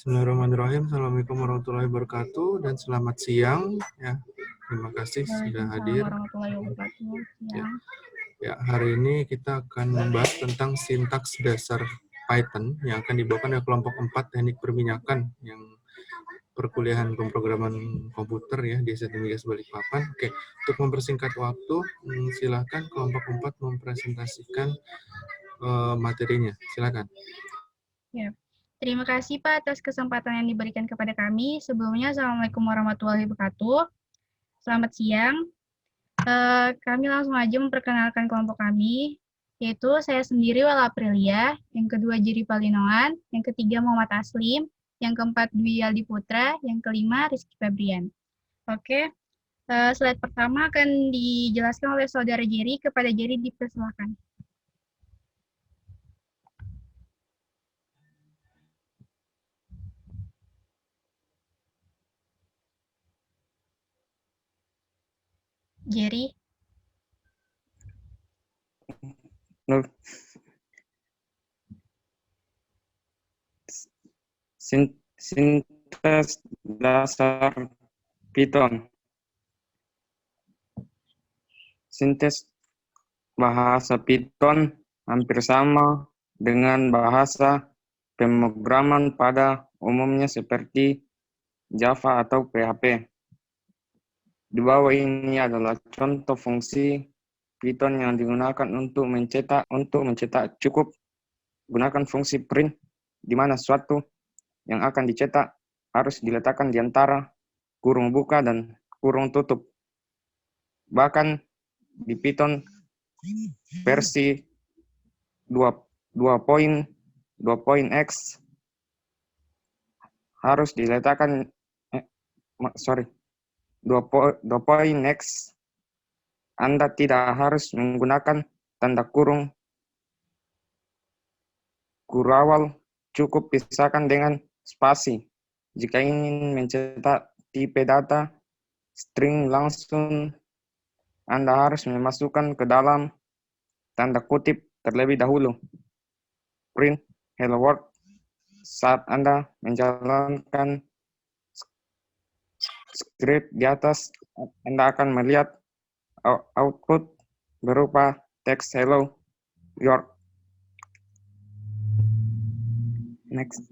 Bismillahirrahmanirrahim. Assalamualaikum warahmatullahi wabarakatuh dan selamat siang. Ya, terima kasih sudah hadir. Warahmatullahi wabarakatuh. Ya, hari ini kita akan membahas tentang sintaks dasar Python yang akan dibawakan oleh kelompok 4 teknik perminyakan yang perkuliahan pemrograman komputer ya di STMIGAS Balikpapan. Oke, untuk mempersingkat waktu, silakan kelompok 4 mempresentasikan materinya. Silakan. Ya. Terima kasih Pak atas kesempatan yang diberikan kepada kami. Sebelumnya, Assalamualaikum warahmatullahi wabarakatuh. Selamat siang. Kami langsung aja memperkenalkan kelompok kami, yaitu saya sendiri Wala Aprilia, yang kedua Jiri Palinoan, yang ketiga Muhammad Aslim, yang keempat Dwi Aldi Putra, yang kelima Rizky Febrian. Oke, slide pertama akan dijelaskan oleh Saudara Jiri. Kepada Jiri dipersilakan. Jerry. Sintaks dasar Python. Sintaks bahasa Python hampir sama dengan bahasa pemrograman pada umumnya seperti Java atau PHP. Di bawah ini adalah contoh fungsi Python yang digunakan untuk mencetak cukup gunakan fungsi print, di mana suatu yang akan dicetak harus diletakkan di antara kurung buka dan kurung tutup. Bahkan di Python versi 2.x harus diletakkan 2.x Anda tidak harus menggunakan tanda kurung kurawal, cukup pisahkan dengan spasi. Jika ingin mencetak tipe data string langsung, Anda harus memasukkan ke dalam tanda kutip terlebih dahulu. Print hello world. Saat Anda menjalankan script di atas, Anda akan melihat output berupa teks hello world. Next.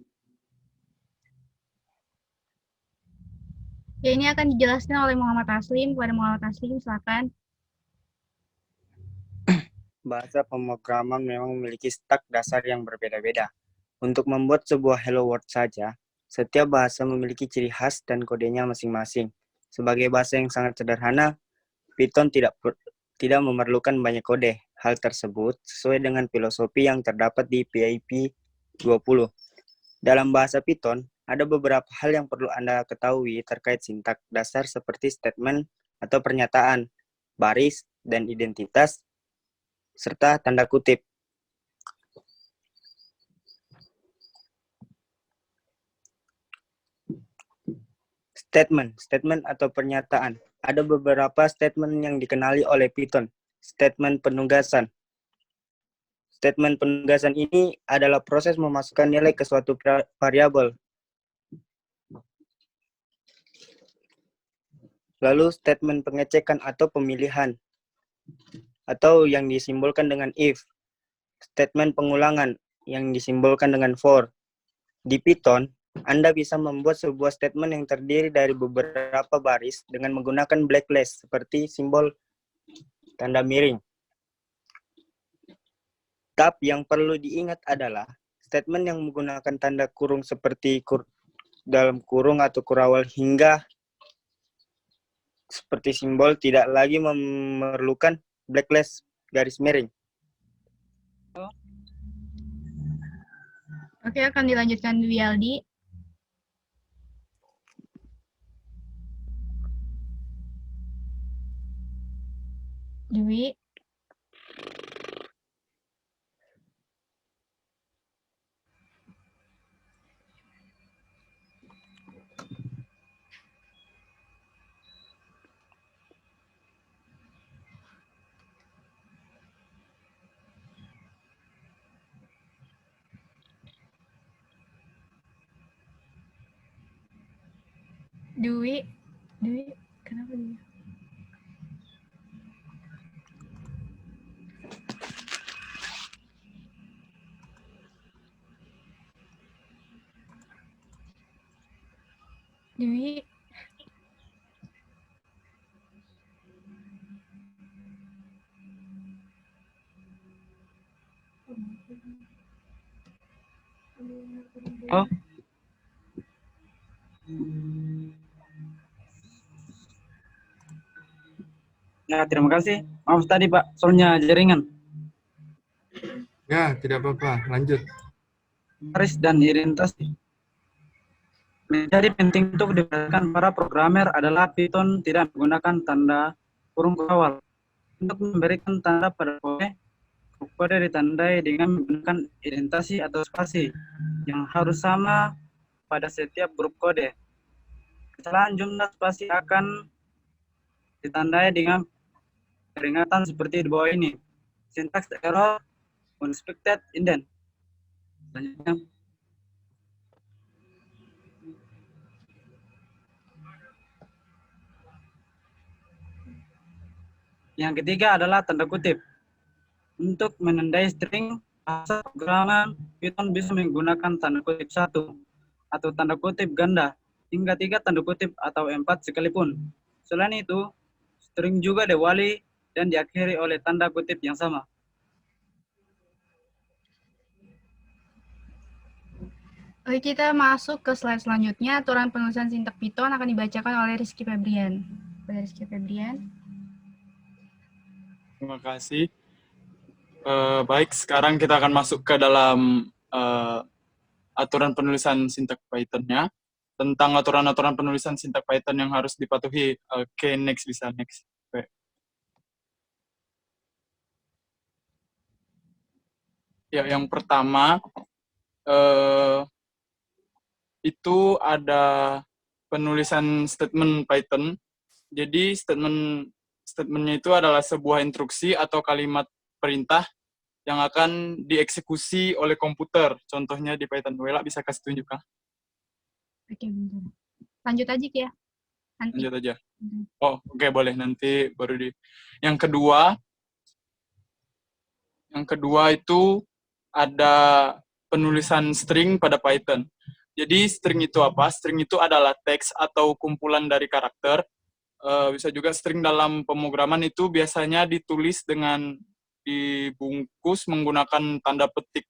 Ya, ini akan dijelaskan oleh Muhammad Aslim. Kepada Muhammad Aslim, silakan. Bahasa pemrograman memang memiliki stak dasar yang berbeda-beda. Untuk membuat sebuah hello world saja, setiap bahasa memiliki ciri khas dan kodenya masing-masing. Sebagai bahasa yang sangat sederhana, Python tidak memerlukan banyak kode. Hal tersebut sesuai dengan filosofi yang terdapat di PIP 20. Dalam bahasa Python, ada beberapa hal yang perlu Anda ketahui terkait sintak dasar seperti statement atau pernyataan, baris, dan identitas, serta tanda kutip. Statement atau pernyataan. Ada beberapa statement yang dikenali oleh Python. Statement penugasan. Statement penugasan ini adalah proses memasukkan nilai ke suatu variabel. Lalu statement pengecekan atau pemilihan, atau yang disimbolkan dengan if. Statement pengulangan yang disimbolkan dengan for. Di Python, Anda bisa membuat sebuah statement yang terdiri dari beberapa baris dengan menggunakan blacklist seperti simbol tanda miring. Tapi yang perlu diingat adalah statement yang menggunakan tanda kurung seperti dalam kurung atau kurawal hingga seperti simbol tidak lagi memerlukan blacklist garis miring. Oke, akan dilanjutkan Dwi Aldi. Dwi. Dwi, kenapa Dwi? Dwi, Oh, ya terima kasih. Maaf tadi Pak, soalnya jaringan. Ya, tidak apa-apa. Lanjut. Garis dan orientasi. Menjadi penting untuk diperhatikan para programmer adalah Python tidak menggunakan tanda kurung awal. Untuk memberikan tanda pada kode, kode ditandai dengan menggunakan indentasi atau spasi yang harus sama pada setiap grup kode. Kesalahan jumlah spasi akan ditandai dengan peringatan seperti di bawah ini. Syntax error, unexpected indent. Selanjutnya, yang ketiga adalah tanda kutip. Untuk menandai string, bahasa programan Python bisa menggunakan tanda kutip 1 atau tanda kutip ganda hingga 3 tanda kutip atau 4 sekalipun. Selain itu, string juga diwali dan diakhiri oleh tanda kutip yang sama. Oke, kita masuk ke slide selanjutnya. Aturan penulisan sintak Python akan dibacakan oleh Rizky Febrian. Rizky Febrian. Terima kasih. Baik, sekarang kita akan masuk ke dalam aturan penulisan sintak Python-nya. Tentang aturan-aturan penulisan sintak Python yang harus dipatuhi. Oke, next bisa, next. Oke. Ya, yang pertama, itu ada penulisan statement Python. Jadi statementnya itu adalah sebuah instruksi atau kalimat perintah yang akan dieksekusi oleh komputer. Contohnya di Python. Wela bisa kasih tunjuk kah? Oke, bentar. Lanjut aja ya. Nanti. Lanjut aja. Oh, oke, boleh. Nanti baru di. Yang kedua itu ada penulisan string pada Python. Jadi string itu apa? String itu adalah teks atau kumpulan dari karakter. Bisa juga string dalam pemrograman itu biasanya ditulis dengan dibungkus menggunakan tanda petik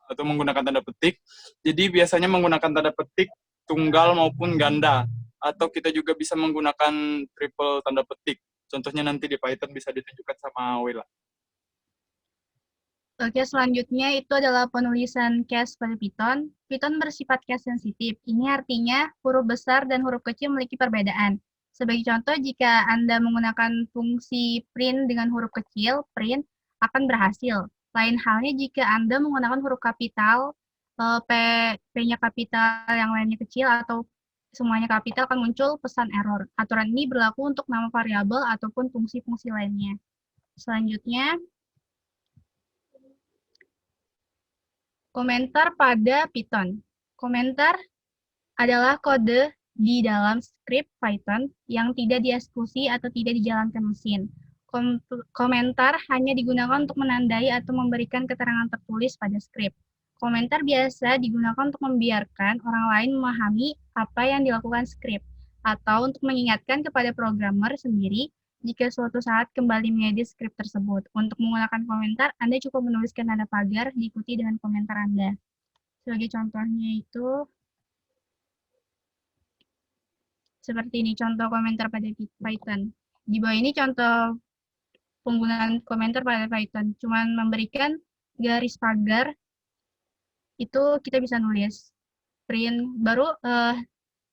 atau menggunakan tanda petik. Jadi biasanya menggunakan tanda petik tunggal maupun ganda, atau kita juga bisa menggunakan triple tanda petik. Contohnya nanti di Python bisa ditunjukkan sama Wela. Oke, selanjutnya itu adalah penulisan case pada Python. Python bersifat case sensitif. Ini artinya huruf besar dan huruf kecil memiliki perbedaan. Sebagai contoh, jika Anda menggunakan fungsi print dengan huruf kecil, print akan berhasil. Lain halnya jika Anda menggunakan huruf kapital, P-nya kapital, yang lainnya kecil, atau semuanya kapital, akan muncul pesan error. Aturan ini berlaku untuk nama variabel ataupun fungsi-fungsi lainnya. Selanjutnya, komentar pada Python. Komentar adalah kode di dalam skrip Python yang tidak dieksekusi atau tidak dijalankan mesin. Komentar hanya digunakan untuk menandai atau memberikan keterangan tertulis pada skrip. Komentar biasa digunakan untuk membiarkan orang lain memahami apa yang dilakukan skrip, atau untuk mengingatkan kepada programmer sendiri jika suatu saat kembali mengedit skrip tersebut. Untuk menggunakan komentar, Anda cukup menuliskan tanda pagar diikuti dengan komentar Anda. Sebagai contohnya itu, seperti ini contoh komentar pada Python. Di bawah ini contoh penggunaan komentar pada Python. Cuman memberikan garis pagar, itu kita bisa nulis. Print, baru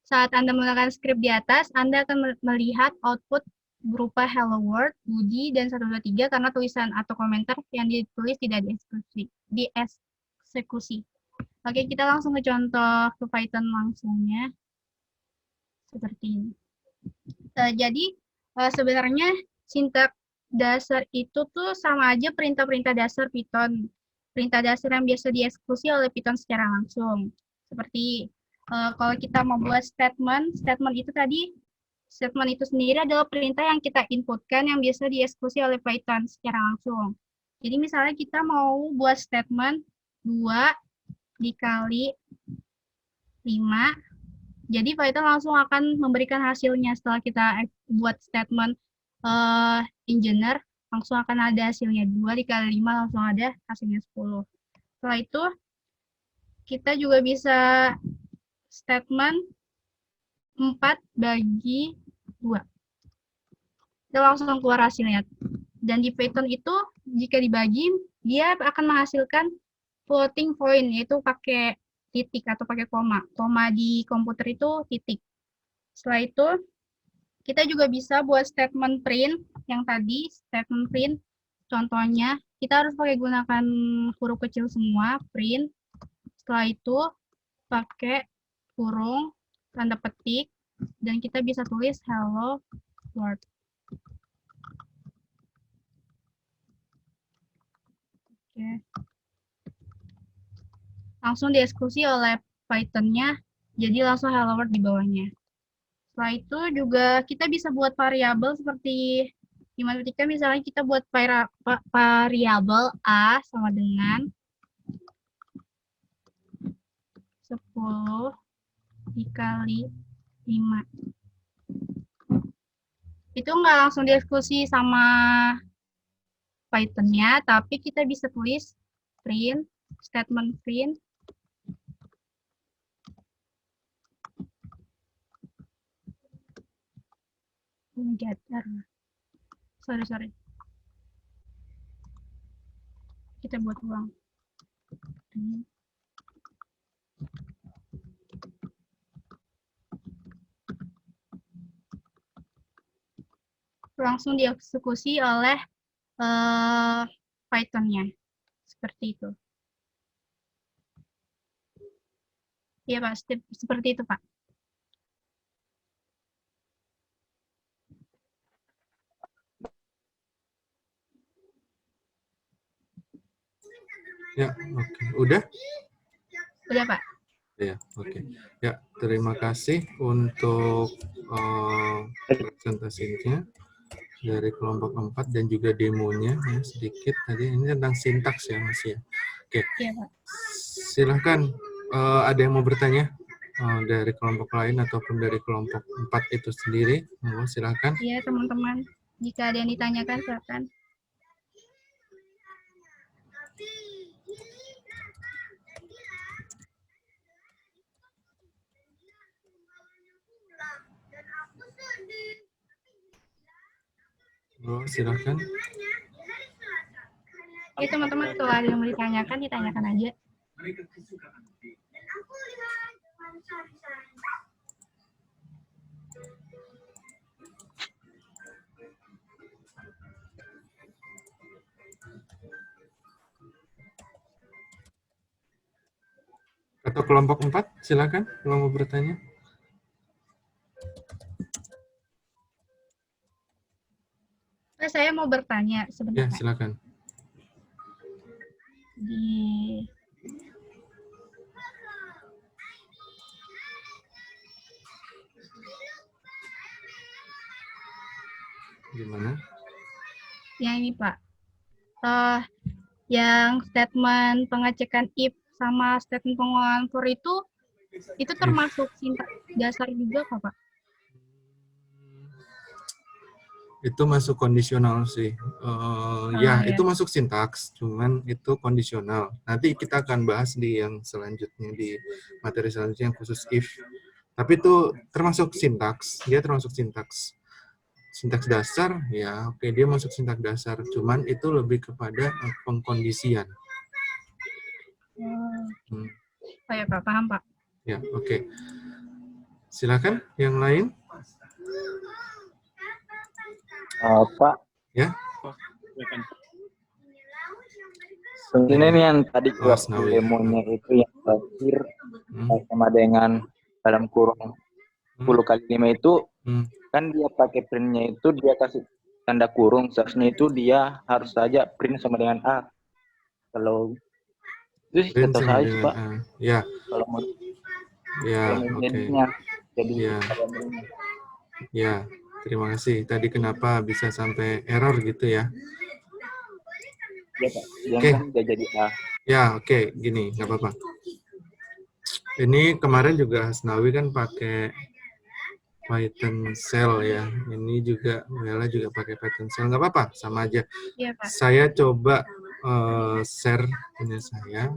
saat Anda menggunakan skrip di atas, Anda akan melihat output berupa hello world, Budi, dan 123 karena tulisan atau komentar yang ditulis tidak dieksekusi. Oke, kita langsung ke contoh ke Python langsungnya. Seperti ini. Jadi, sebenarnya sintak dasar itu tuh sama aja perintah-perintah dasar Python. Perintah dasar yang biasa dieksekusi oleh Python secara langsung. Seperti Kalau kita mau buat statement itu sendiri adalah perintah yang kita inputkan yang biasa dieksekusi oleh Python secara langsung. Jadi misalnya kita mau buat statement 2 dikali 5, jadi Python langsung akan memberikan hasilnya setelah kita buat statement engineer, langsung akan ada hasilnya. 2 dikali 5 langsung ada hasilnya 10. Setelah itu, kita juga bisa statement 4 bagi 2. Kita langsung keluar hasilnya. Dan di Python itu, jika dibagi, dia akan menghasilkan floating point, yaitu pakai titik atau pakai koma. Koma di komputer itu titik. Setelah itu, kita juga bisa buat statement print yang tadi, statement print. Contohnya, kita harus pakai gunakan huruf kecil semua, print. Setelah itu, pakai kurung, tanda petik, dan kita bisa tulis hello world. Oke. Langsung dieksekusi oleh Python-nya, jadi langsung hello world di bawahnya. Setelah itu juga kita bisa buat variabel seperti di matematika, misalnya kita buat variabel A sama dengan 10 dikali 5. Itu nggak langsung dieksekusi sama Python-nya, tapi kita bisa tulis print, statement print, sorry. Kita buat ulang. Langsung dieksekusi oleh Python-nya. Seperti itu. Iya, Pak. Seperti itu, Pak. Ya, oke. Udah? Udah, Pak. Ya, oke. Ya, terima kasih untuk presentasinya dari kelompok 4 dan juga demonya ya, sedikit tadi. Ini tentang sintaks ya, Mas ya. Oke. Iya, Pak. Silahkan, ada yang mau bertanya dari kelompok lain ataupun dari kelompok 4 itu sendiri? Silahkan. Iya, teman-teman. Jika ada yang ditanyakan, silakan. Silahkan. Ya, teman-teman, kalau ada yang mau ditanyakan, ditanyakan aja. Atau kelompok 4, silakan kalau mau bertanya. Saya mau bertanya Ya, sebenarnya. silakan. Gimana? Ya, ini, Pak. Yang statement pengecekan if sama statement pengolahan for itu termasuk sintaks dasar juga, Pak? Itu masuk kondisional sih. Ya, Ya. itu masuk sintaks, cuman itu kondisional. Nanti kita akan bahas di yang selanjutnya, di materi selanjutnya yang khusus if. Tapi itu termasuk sintaks, dia termasuk sintaks. Sintaks dasar, ya oke, dia masuk sintaks dasar. Cuman itu lebih kepada pengkondisian. Oh ya, Pak, paham, Pak. Ya, oke. Silakan, yang lain. Pak. Ya. Sebenarnya ini yang tadi Mas Nawi. demonya itu yang terakhir sama dengan dalam kurung 10 kali 5 itu kan dia pakai printnya itu dia kasih tanda kurung, seharusnya itu dia harus saja print sama dengan A. Kalau itu sih kata saya sih, Pak. Ya. Kalau mau Ya, oke. Elemennya. Jadi Ya. Ya, terima kasih. Tadi kenapa bisa sampai error gitu ya? ya Pak, yang Oke. kan udah jadi A. Ya, oke. Gini, nggak apa-apa. Ini kemarin juga Hasnawi kan pakai Python Shell ya. Ini juga Wela juga pakai Python Shell. Nggak apa-apa, sama aja. Iya, Pak. Saya coba share ini saya.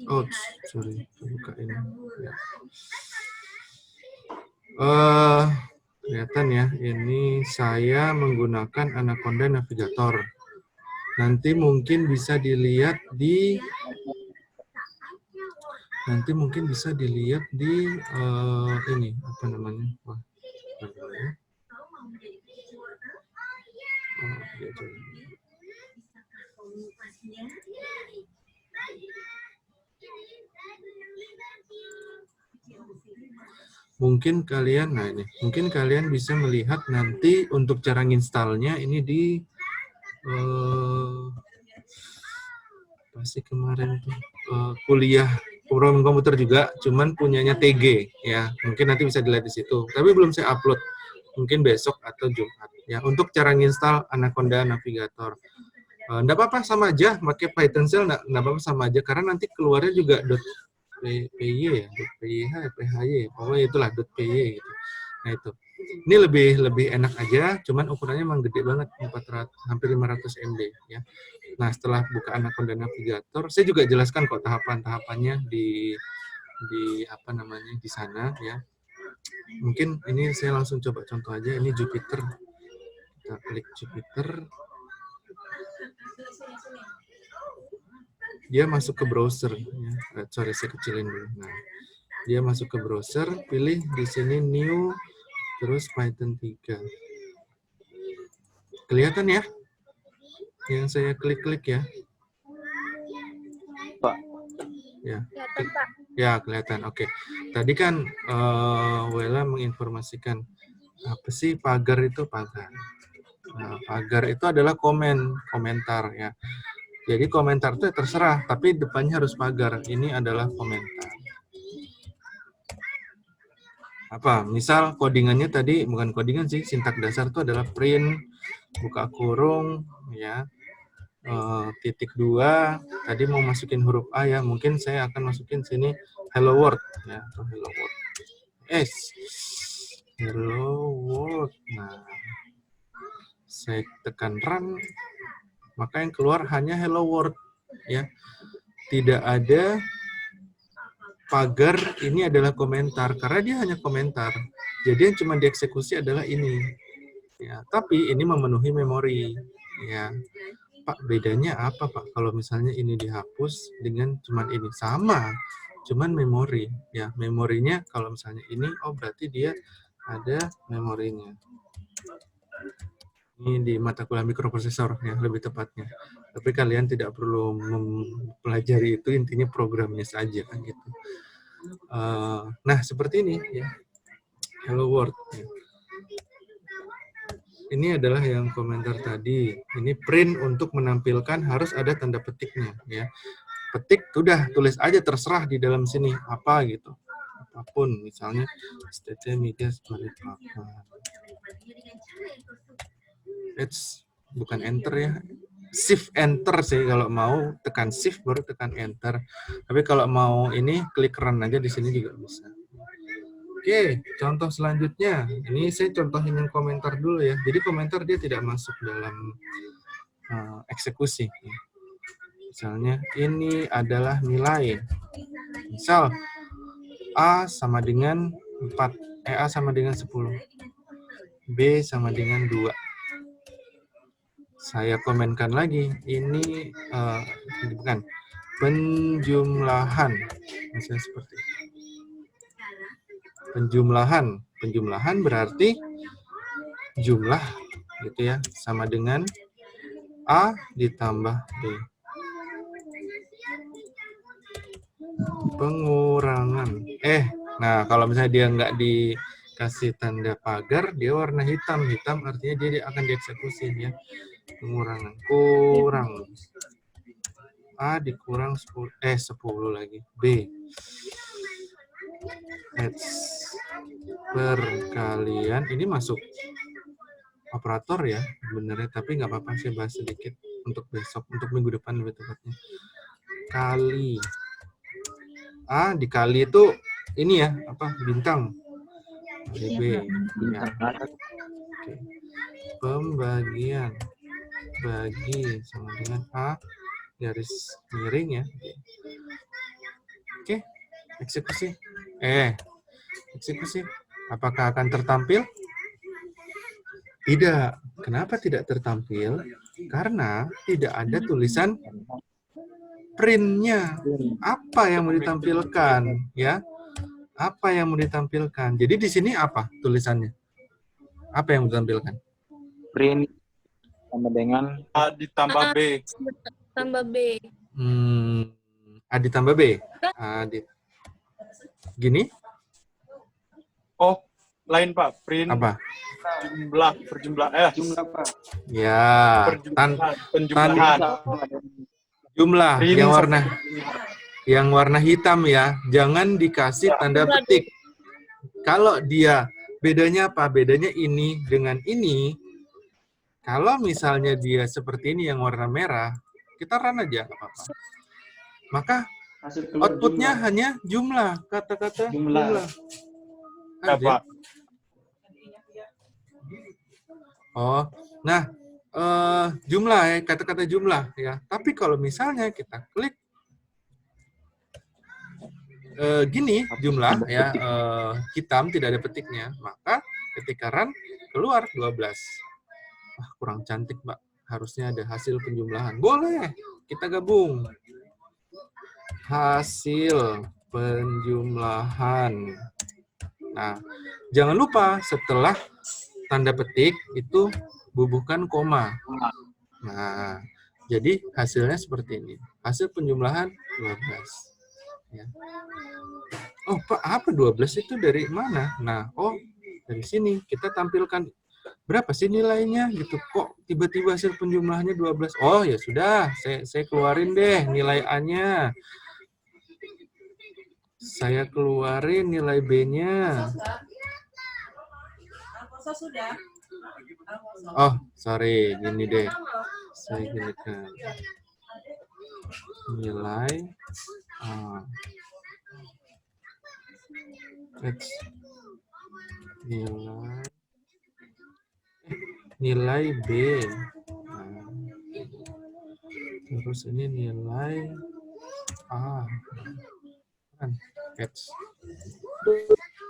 Oh, sorry. Buka ini. Ya. Kelihatan ya, ini saya menggunakan Anaconda Navigator. Nanti mungkin bisa dilihat di ini apa namanya? Wah, mungkin kalian bisa melihat nanti untuk cara nginstalnya ini di pasti kemarin tuh kuliah programming komputer juga, cuman punyanya TG ya. Mungkin nanti bisa dilihat di situ. Tapi belum saya upload. Mungkin besok atau Jumat ya. Untuk cara nginstal Anaconda Navigator. Nggak apa-apa, sama aja pakai Python Shell, nggak apa-apa sama aja karena nanti keluarnya juga .py ya, .py, phy, pokoknya itulah .py gitu. Nah itu. Ini lebih enak aja, cuman ukurannya memang gede banget, 400 hampir 500 MB ya. Nah, setelah buka Anaconda Navigator, saya juga jelaskan kok tahapan-tahapannya di apa namanya di sana ya. Mungkin ini saya langsung coba contoh aja, ini Jupyter. Kita klik Jupyter. Dia masuk ke browser ya. Sorry, saya kecilin dulu. Nah, dia masuk ke browser, pilih di sini new terus Python 3. Kelihatan ya? Yang saya klik-klik ya. Pak. Ya. Kelihatan, Pak. Ya, kelihatan. Oke. Tadi kan Wela menginformasikan apa sih pagar itu pagar. Nah, pagar itu adalah komentar ya. Jadi komentar itu terserah, tapi depannya harus pagar. Ini adalah komentar. Apa? Misal codingannya tadi bukan codingan sih, sintak dasar itu adalah print, buka kurung, ya, titik 2. Tadi mau masukin huruf A ya, mungkin saya akan masukin sini hello world, ya, atau hello world. Hello world. Nah, saya tekan run. Maka yang keluar hanya hello world ya. Tidak ada pagar ini adalah komentar karena dia hanya komentar. Jadi yang cuma dieksekusi adalah ini. Ya, tapi ini memenuhi memori ya. Pak, bedanya apa, Pak? Kalau misalnya ini dihapus dengan cuman ini sama, cuman memori ya. Memorinya kalau misalnya ini berarti dia ada memorinya. Ini di mata kuliah mikroprosesor ya lebih tepatnya. Tapi kalian tidak perlu mempelajari itu, intinya programnya saja kan gitu. Nah seperti ini ya, hello world. Ya. Ini adalah yang komentar tadi. Ini print untuk menampilkan harus ada tanda petiknya ya. Petik udah tulis aja terserah di dalam sini apa gitu. Apapun misalnya STT media sebagai apa. It's bukan enter ya, shift enter sih kalau mau, tekan shift baru tekan enter. Tapi kalau mau ini klik run aja di sini juga bisa. Oke, contoh selanjutnya. Ini saya contohin yang komentar dulu ya. Jadi komentar dia tidak masuk dalam eksekusi. Misalnya ini adalah nilai. Misal A sama dengan 4, A sama dengan 10. B sama dengan 2. Saya komenkan lagi, ini bukan penjumlahan, misalnya seperti itu. Penjumlahan berarti jumlah, gitu ya, sama dengan A ditambah B. Pengurangan. Nah kalau misalnya dia nggak dikasih tanda pagar, dia warna hitam. Hitam artinya dia akan dieksekusi ya. Pengurangan, kurang. A dikurang 10 lagi. B. Perkalian. Ini masuk operator ya sebenarnya, tapi nggak apa-apa, saya bahas sedikit untuk besok, untuk minggu depan lebih tepatnya. Kali. A dikali itu ini ya, apa, bintang. B. Ya. Oke. Pembagian bagi sama dengan A garis miring ya. Oke, eksekusi. Eksekusi. Apakah akan tertampil? Tidak. Kenapa tidak tertampil? Karena tidak ada tulisan print-nya. Apa yang mau ditampilkan? Ya, apa yang mau ditampilkan? Jadi di sini apa tulisannya? Apa yang mau ditampilkan? Print sama dengan A ditambah B. Tambah B. A ditambah B. Gini? Oh, lain Pak. Print Apa? jumlah Pak. Ya, Penjumlahan. jumlah Print yang warna hitam ya. Jangan dikasih tanda petik. Kalau dia bedanya apa? Bedanya ini dengan ini. Kalau misalnya dia seperti ini yang warna merah, kita run aja, nggak apa-apa. Maka outputnya hanya jumlah, kata-kata jumlah. Apa? Oh, nah jumlah ya, kata-kata jumlah ya. Tapi kalau misalnya kita klik gini jumlah ya, hitam tidak ada petiknya, maka ketika run keluar 12. Wah, kurang cantik, Mbak. Harusnya ada hasil penjumlahan. Boleh, kita gabung. Hasil penjumlahan. Nah, jangan lupa setelah tanda petik itu bubuhkan koma. Nah, jadi hasilnya seperti ini. Hasil penjumlahan 12. Ya. Oh, Pak, apa 12 itu dari mana? Nah, dari sini kita tampilkan berapa sih nilainya gitu. Kok tiba-tiba hasil penjumlahannya 12? Oh, ya sudah, saya keluarin deh nilai A-nya. Saya keluarin nilai B-nya. Oh, sorry, gini deh. Saya ginikan. Nilai A. Nilai B. Nah, terus ini nilai A.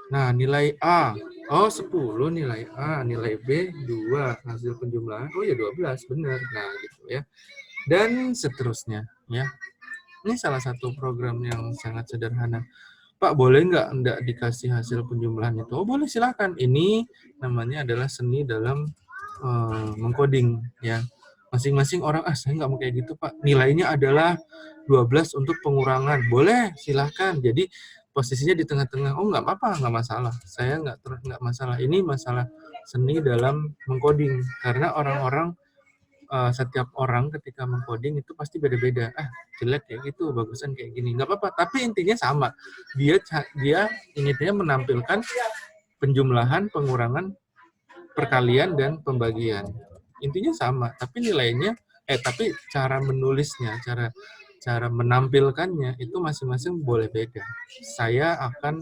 Nah, nilai A. Oh, 10 nilai A. Nilai B, 2. Hasil penjumlahan, oh ya 12, benar. Nah, gitu ya. Dan seterusnya. Ya. Ini salah satu program yang sangat sederhana. Pak, boleh nggak dikasih hasil penjumlahan itu? Oh, boleh, silakan. Ini namanya adalah seni dalam mengcoding. Ya. Masing-masing orang, saya nggak mau kayak gitu, Pak. Nilainya adalah 12 untuk pengurangan. Boleh, silahkan. Jadi, posisinya di tengah-tengah. Oh, nggak apa-apa, nggak masalah. Saya nggak masalah. Ini masalah seni dalam mengcoding. Karena setiap orang ketika mengcoding itu pasti beda-beda. Jelek kayak gitu, bagusan kayak gini. Nggak apa-apa, tapi intinya sama. Dia intinya menampilkan penjumlahan, pengurangan, perkalian, dan pembagian. Intinya sama, tapi nilainya, tapi cara menulisnya, cara menampilkannya itu masing-masing boleh beda. Saya akan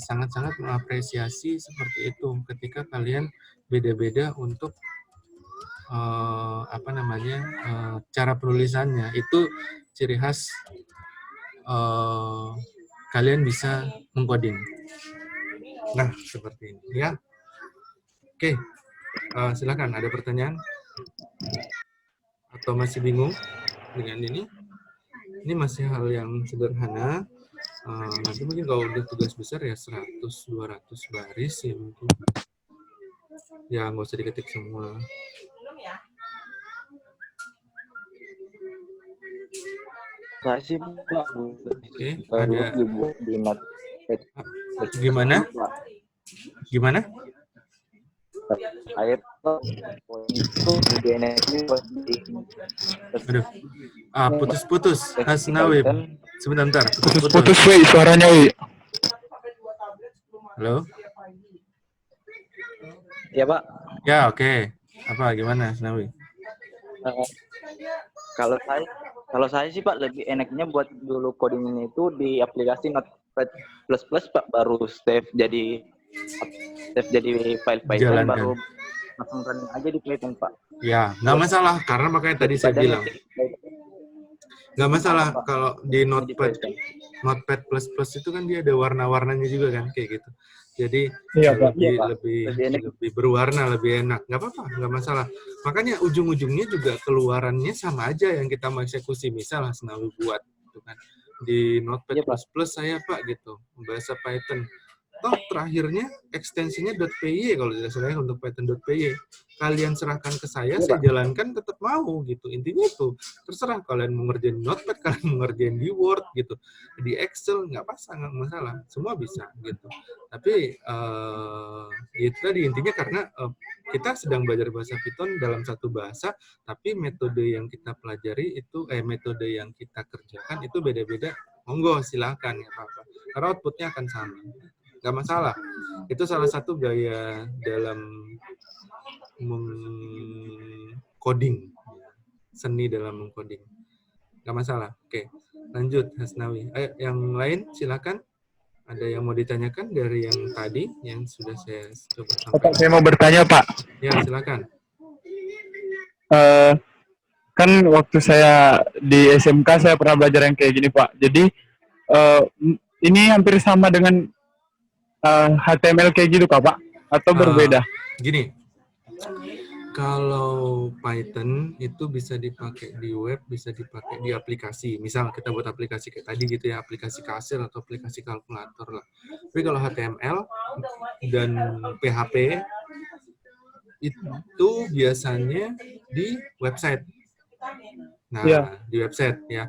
sangat-sangat mengapresiasi seperti itu ketika kalian beda-beda untuk cara penulisannya. Itu ciri khas kalian bisa mengcoding. Nah, seperti ini ya. Oke, silakan, ada pertanyaan? Atau masih bingung dengan ini? Ini masih hal yang sederhana. Nanti mungkin kalau udah tugas besar ya 100-200 baris ya mungkin. Ya, nggak usah diketik semua. kasih Pak. Oke, ada gimana? terkait itu lebih enak buat di Aduh, putus-putus. tes Hasnawi, Python. sebentar, Putus-putus, putus-putus. Wi, suaranya, Wi. Halo? Ya Pak, Ya, oke. Apa, gimana, Hasnawi? eh, kalau saya sih Pak lebih enaknya buat dulu codingnya itu di aplikasi Notepad++ Pak, baru save jadi file Python, Jalankan. baru langsung running aja di Python Pak. Ya, nggak masalah. Karena makanya tadi saya bilang. Nggak masalah kalau di Notepad itu kan dia ada warna-warnanya juga kan, kayak gitu. Jadi lebih berwarna, lebih enak. Nggak apa-apa, nggak masalah. Makanya ujung-ujungnya juga keluarannya sama aja yang kita mau eksekusi. Misal Hasnawi buat gitu kan. Di Notepad++ saya Pak gitu, bahasa Python. Toh terakhirnya ekstensinya .py kalau tidak salah untuk Python.py. Kalian serahkan ke saya jalankan tetap mau gitu. Intinya itu terserah kalian mau ngerjain Notepad, kalian mau ngerjain di Word gitu, di Excel nggak masalah, semua bisa gitu. Tapi itu tadi intinya karena kita sedang belajar bahasa Python dalam satu bahasa, tapi metode yang kita pelajari itu metode yang kita kerjakan itu beda-beda. Monggo silakan ya apa-apa. Karena outputnya akan sama. Nggak masalah. Itu salah satu gaya dalam mengcoding, seni dalam mengcoding. Nggak masalah. Oke, lanjut Hasnawi. Ayo, yang lain silakan. Ada yang mau ditanyakan dari yang tadi yang sudah saya coba sampaikan? Pak, saya mau bertanya, Pak. Ya, silakan. Kan waktu saya di SMK saya pernah belajar yang kayak gini, Pak. Jadi ini hampir sama dengan HTML kayak gitu, Pak? Atau berbeda? Gini, kalau Python itu bisa dipakai di web, bisa dipakai di aplikasi. Misal kita buat aplikasi kayak tadi gitu ya, aplikasi kasir atau aplikasi kalkulator lah. Tapi kalau HTML dan PHP itu biasanya di website. Nah, di website ya.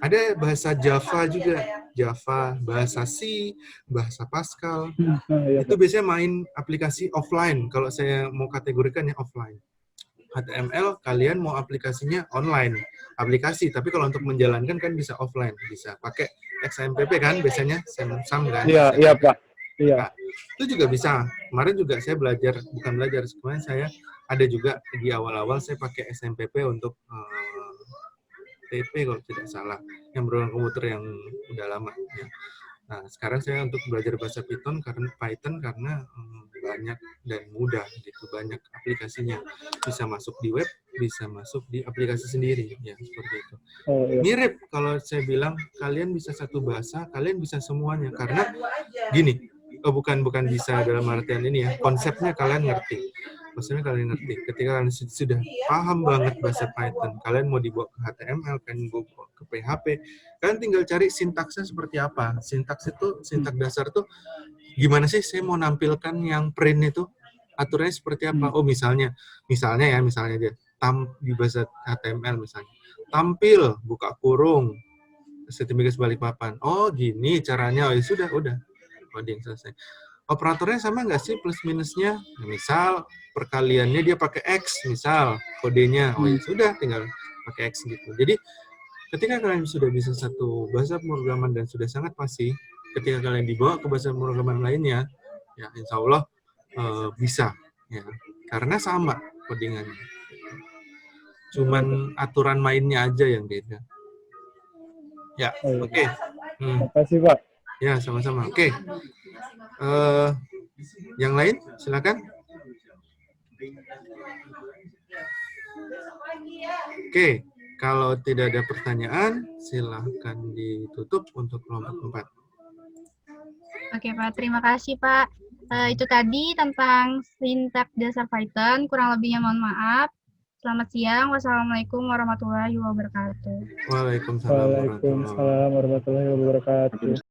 Ada bahasa Java juga, Java, bahasa C, bahasa Pascal. Itu biasanya main aplikasi offline. Kalau saya mau kategorikan ya offline. HTML kalian mau aplikasinya online, aplikasi. Tapi kalau untuk menjalankan kan bisa offline, bisa pakai XMPP kan biasanya, SAM kan. Iya Pak. Iya. Nah, itu juga bisa. Kemarin juga saya belajar, bukan belajar, kemarin saya ada juga di awal-awal saya pakai SMPP untuk TP kalau tidak salah, yang berulang komputer yang udah lama. Ya. Nah, sekarang saya untuk belajar bahasa Python karena banyak dan mudah gitu, banyak aplikasinya, bisa masuk di web, bisa masuk di aplikasi sendiri, ya seperti itu. Mirip kalau saya bilang kalian bisa satu bahasa, kalian bisa semuanya karena gini, bukan bisa dalam artian ini ya, konsepnya kalian ngerti. Maksudnya kalian ngerti, ketika kalian sudah paham banget bahasa Python, kalian mau dibawa ke HTML, kalian mau dibawa ke PHP, kalian tinggal cari sintaksnya seperti apa. Sintaks dasar tuh gimana sih saya mau nampilkan yang print itu, aturannya seperti apa. Oh misalnya dia di bahasa HTML misalnya, tampil, buka kurung, setimigas balik papan. Oh gini caranya, oh ya sudah, coding selesai. Operatornya sama nggak sih plus minusnya? Misal perkaliannya dia pakai X, misal kodenya, oh ya sudah tinggal pakai X gitu. Jadi ketika kalian sudah bisa satu bahasa pemrograman dan sudah sangat fasih, ketika kalian dibawa ke bahasa pemrograman lainnya, ya insya Allah bisa, ya karena sama codingannya. Cuman aturan mainnya aja yang beda. Ya, oke. Terima kasih Pak. Ya, sama-sama. Oke. Yang lain, silakan. Oke, kalau tidak ada pertanyaan, silahkan ditutup untuk kelompok 4. Oke Pak, terima kasih Pak. Itu tadi tentang sintaks dasar Python, kurang lebihnya mohon maaf. Selamat siang, wassalamualaikum warahmatullahi wabarakatuh. Waalaikumsalam warahmatullahi wabarakatuh.